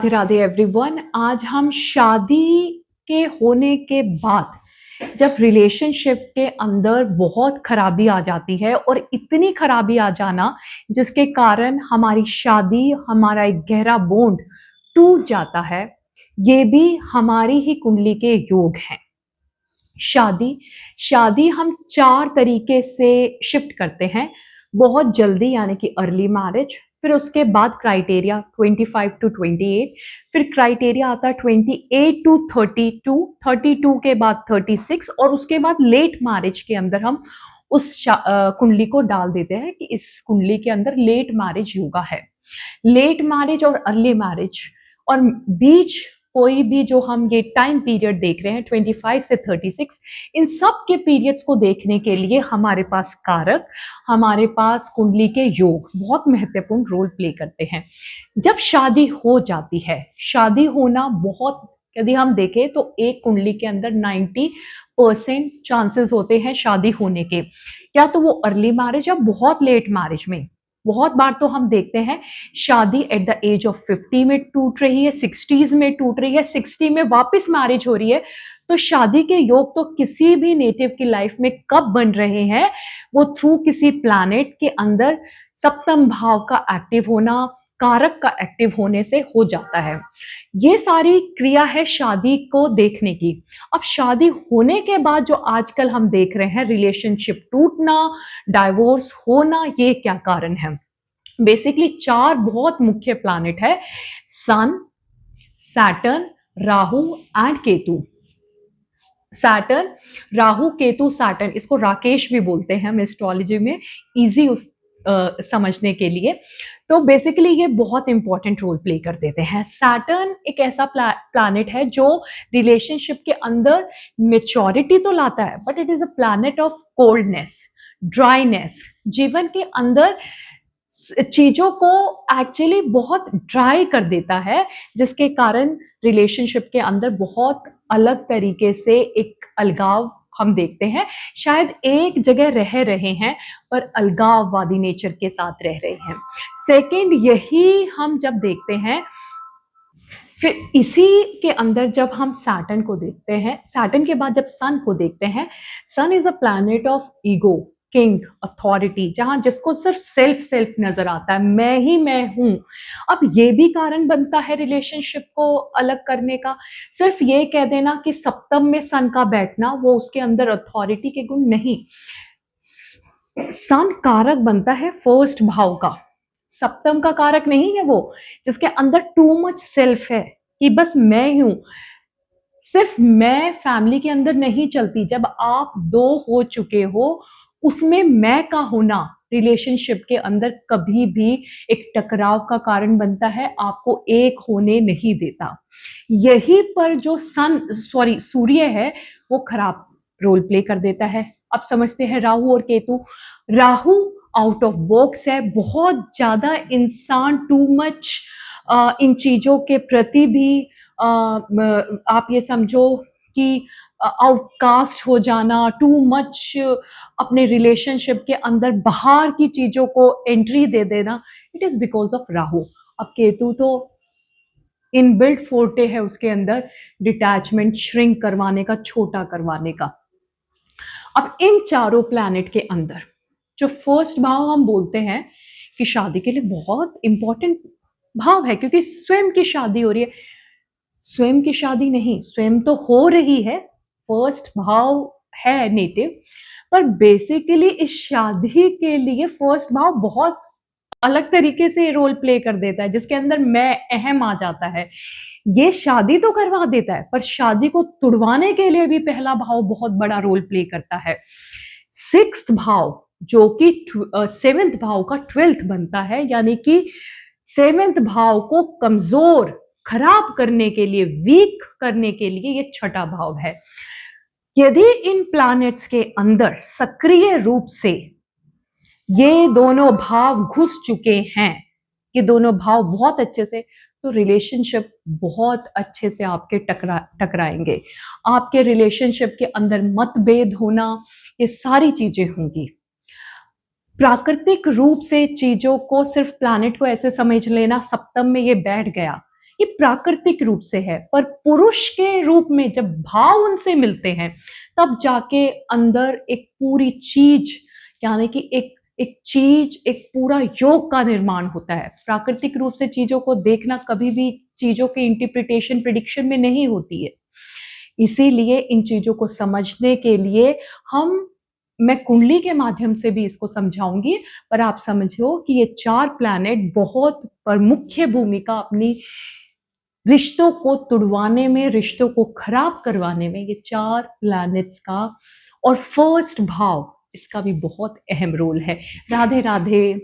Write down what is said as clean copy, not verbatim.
Radhe Radhe everyone. आज हम शादी के होने के बाद जब रिलेशनशिप के अंदर बहुत खराबी आ जाती है और इतनी खराबी आ जाना जिसके कारण हमारी शादी, हमारा एक गहरा बॉन्ड टूट जाता है, ये भी हमारी ही कुंडली के योग हैं। शादी शादी हम 4 तरीके से शिफ्ट करते हैं। बहुत जल्दी यानी कि अर्ली मैरिज, फिर उसके बाद क्राइटेरिया 25 टू 28, फिर क्राइटेरिया आता है 28 टू 32, 32 के बाद 36 और उसके बाद लेट मैरिज के अंदर हम उस कुंडली को डाल देते हैं कि इस कुंडली के अंदर लेट मैरिज योगा है। लेट मैरिज और अर्ली मैरिज और बीच कोई भी जो हम ये टाइम पीरियड देख रहे हैं 25 से 36, इन सब के पीरियड्स को देखने के लिए हमारे पास कारक, हमारे पास कुंडली के योग बहुत महत्वपूर्ण रोल प्ले करते हैं। जब शादी हो जाती है, शादी होना बहुत, यदि हम देखें तो एक कुंडली के अंदर 90% चांसेस होते हैं शादी होने के, या तो वो अर्ली मैरिज या बहुत लेट मैरिज में। बहुत बार तो हम देखते हैं शादी एट द एज ऑफ 50 में टूट रही है, 60s में टूट रही है, 60 में वापस मैरिज हो रही है। तो शादी के योग तो किसी भी नेटिव की लाइफ में कब बन रहे हैं, वो थ्रू किसी प्लैनेट के अंदर सप्तम भाव का एक्टिव होना, कारक का एक्टिव होने से हो जाता है। ये सारी क्रिया है शादी को देखने की। अब शादी होने के बाद जो आजकल हम देख रहे हैं रिलेशनशिप टूटना, डाइवोर्स होना, ये क्या कारण है? बेसिकली 4 बहुत मुख्य प्लैनेट है, sun, Saturn, Rahu and Ketu. Saturn, Rahu, Ketu, Saturn, इसको राकेश भी बोलते हैं हम एस्ट्रोलॉजी में, इजी समझने के लिए। तो बेसिकली ये बहुत इंपॉर्टेंट रोल प्ले कर देते हैं। सैटर्न एक ऐसा प्लैनेट है जो रिलेशनशिप के अंदर मेच्योरिटी तो लाता है, but it is a planet of coldness, dryness. जीवन के अंदर चीजों को एक्चुअली बहुत ड्राई कर देता है, जिसके कारण रिलेशनशिप के अंदर बहुत अलग तरीके से एक अलगाव हम देखते हैं। शायद एक जगह रह रहे हैं पर अलगाववादी नेचर के साथ रह रहे हैं। सेकंड, यही हम जब देखते हैं, फिर इसी के अंदर जब हम सैटर्न को देखते हैं, सैटर्न के बाद जब सन को देखते हैं, sun is a planet of ego, king, authority, जहां जिसको सिर्फ सेल्फ सेल्फ नजर आता है, मैं ही मैं हूं। अब ये भी कारण बनता है रिलेशनशिप को अलग करने का। सिर्फ ये कह देना कि सप्तम में सन का बैठना वो उसके अंदर अथॉरिटी के गुण नहीं। सन कारक बनता है फर्स्ट भाव का, सप्तम का कारक नहीं है वो, जिसके अंदर टू मच सेल्फ है कि बस मैं ही हूं। सिर्फ मैं फैमिली के अंदर नहीं चलती, जब आप 2 हो चुके हो उसमें मैं का होना रिलेशनशिप के अंदर कभी भी एक टकराव का कारण बनता है, आपको एक होने नहीं देता। यही पर जो सूर्य है वो खराब रोल प्ले कर देता है। अब समझते हैं राहु और Ketu. Rahu out of box है, बहुत ज्यादा इंसान टू मच इन चीजों के प्रति भी आप ये समझो कि आउटकास्ट हो जाना, टू मच अपने रिलेशनशिप के अंदर बाहर की चीजों को एंट्री दे देना, it is because of Rahu. अब केतु तो इनबिल्ट फोर्टे है उसके अंदर, डिटैचमेंट, श्रिंक करवाने का, छोटा करवाने का। अब इन चारों प्लैनेट के अंदर जो फर्स्ट भाव हम बोलते हैं कि शादी के लिए बहुत इंपॉर्टेंट भाव है, क्योंकि स्वयं की शादी हो रही है। स्वयं की शादी नहीं, स्वयं तो हो रही है, फर्स्ट भाव है नेटिव, पर बेसिकली इस शादी के लिए फर्स्ट भाव बहुत अलग तरीके से रोल प्ले कर देता है, जिसके अंदर मैं अहम आ जाता है। ये शादी तो करवा देता है, पर शादी को तुड़वाने के लिए भी पहला भाव बहुत बड़ा रोल प्ले करता है। 6th भाव जो कि 7th भाव का 12th बनता है, यानी कि 7th भाव को कमजोर, खराब करने के लिए, वीक करने के लिए ये छठा भाव है। यदि इन प्लैनेट्स के अंदर सक्रिय रूप से ये दोनों भाव घुस चुके हैं, ये दोनों भाव बहुत अच्छे से, तो रिलेशनशिप बहुत अच्छे से आपके टकराएंगे। आपके रिलेशनशिप के अंदर मतभेद होना, ये सारी चीजें होंगी। प्राकृतिक रूप से चीजों को, सिर्फ प्लैनेट को ऐसे समझ लेना सप्तम में ये बैठ गया, ये प्राकृतिक रूप से है, पर पुरुष के रूप में जब भाव उनसे मिलते हैं, तब जाके अंदर एक पूरी चीज़, यानी कि एक चीज़, एक पूरा योग का निर्माण होता है। प्राकृतिक रूप से चीज़ों को देखना कभी भी चीज़ों के इंटरप्रिटेशन, प्रेडिक्शन में नहीं होती है। इसीलिए इन चीज़ों को समझने के लिए हम मैं कुंडली के माध्यम से भी इसको समझाऊँगी, पर आप समझो कि ये 4 प्लैनेट बहुत प्रमुख भूमिका अपनी रिश्तों को तुड़वाने में, रिश्तों को खराब करवाने में, ये 4 प्लैनेट्स का और फर्स्ट भाव इसका भी बहुत अहम रोल है। राधे, राधे।